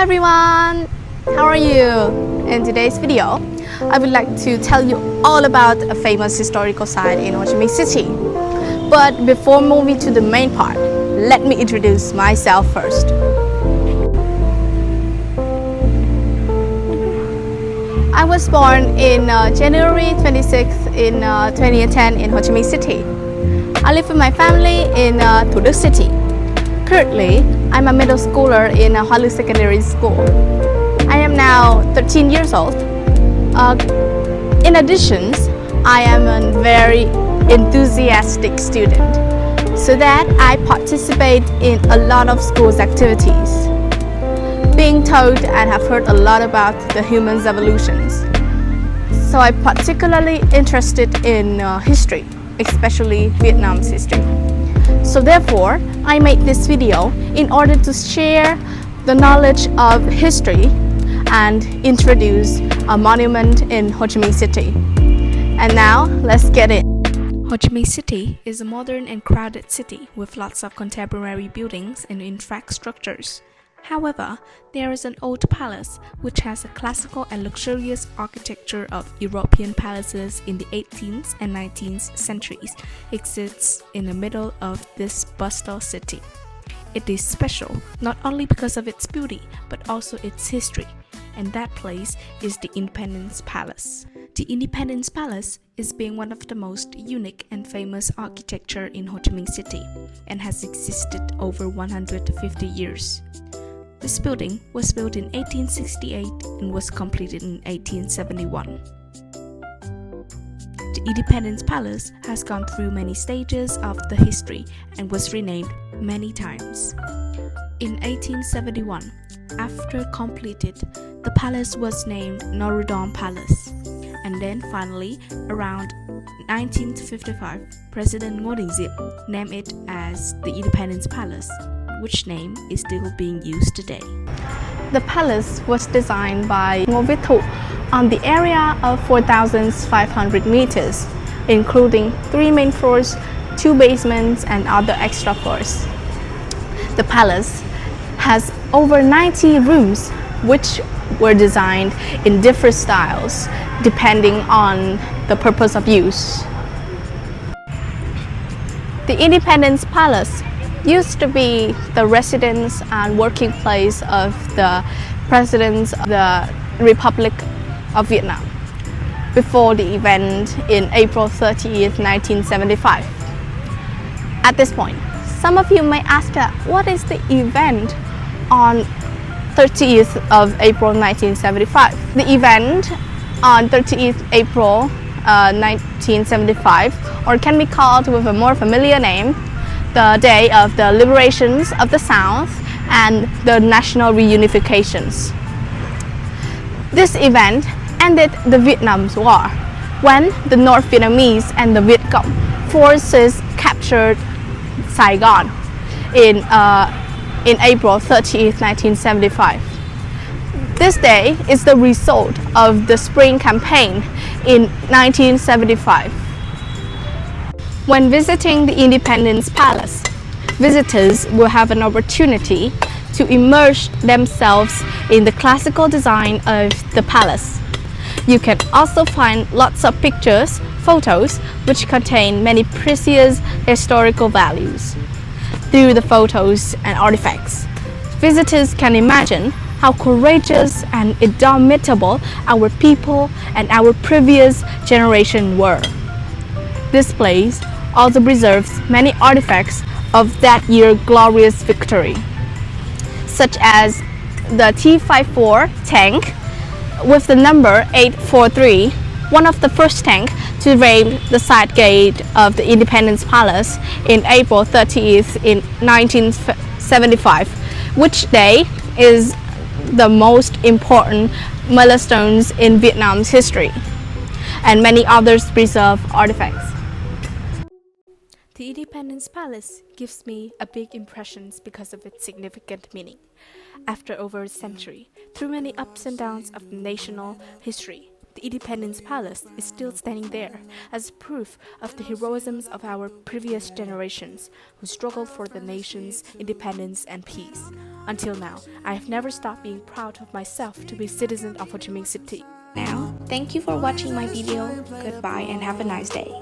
everyone! How are you? In today's video, I would like to tell you all about a famous historical site in Ho Chi Minh City. But before moving to the main part, let me introduce myself first. I was born in January 26th in 2010 in Ho Chi Minh City. I live with my family in Thủ Đức City. Currently, I'm a middle schooler in KHኢና Secondary School. I am now 13 years old. In addition, I am a very enthusiastic student, so that I participate in a lot of school's activities. Being told and have heard a lot about the human's evolutions. So I'm particularly interested in history, especially Vietnam's history. So therefore, I made this video in order to share the knowledge of history and introduce a monument in Ho Chi Minh City. And now, let's get it. Ho Chi Minh City is a modern and crowded city with lots of contemporary buildings and infrastructures. However, there is an old palace which has a classical and luxurious architecture of European palaces in the 18th and 19th centuries exists in the middle of this bustling city. It is special not only because of its beauty but also its history, and that place is the Independence Palace. The Independence Palace is being one of the most unique and famous architecture in Ho Chi Minh City and has existed over 150 years. This building was built in 1868 and was completed in 1871. The Independence Palace has gone through many stages of the history and was renamed many times. In 1871, after completed, the palace was named Norodom Palace. And then finally, around 1955, President Ngô Đình Diệm named it as the Independence Palace, which name is still being used today. The palace was designed by Ngô Viết Thụ on the area of 4,500 meters, including 3 main floors, 2 basements, and other extra floors. The palace has over 90 rooms, which were designed in different styles depending on the purpose of use. The Independence Palace used to be the residence and working place of the presidents of the Republic of Vietnam before the event in April 30th, 1975. At this point, some of you may ask what is the event on 30th of April 1975. The event on 30th April 1975, or can be called with a more familiar name, the day of the liberations of the South and the national reunifications. This event ended the Vietnam War when the North Vietnamese and the Viet Cong forces captured Saigon in April 30th, 1975. This day is the result of the Spring Campaign in 1975. When visiting the Independence Palace, visitors will have an opportunity to immerse themselves in the classical design of the palace. You can also find lots of pictures, photos, which contain many precious historical values. Through the photos and artifacts, visitors can imagine how courageous and indomitable our people and our previous generation were. This place also preserves many artifacts of that year's glorious victory, such as the T-54 tank with the number 843, one of the first tanks to raid the side gate of the Independence Palace in April 30th in 1975, which day is the most important milestones in Vietnam's history, and many others preserved artifacts. The Independence Palace gives me a big impression because of its significant meaning. After over a century, through many ups and downs of national history, the Independence Palace is still standing there as proof of the heroism of our previous generations who struggled for the nation's independence and peace. Until now, I have never stopped being proud of myself to be a citizen of Ho Chi Minh City. Now, thank you for watching my video. Goodbye and have a nice day.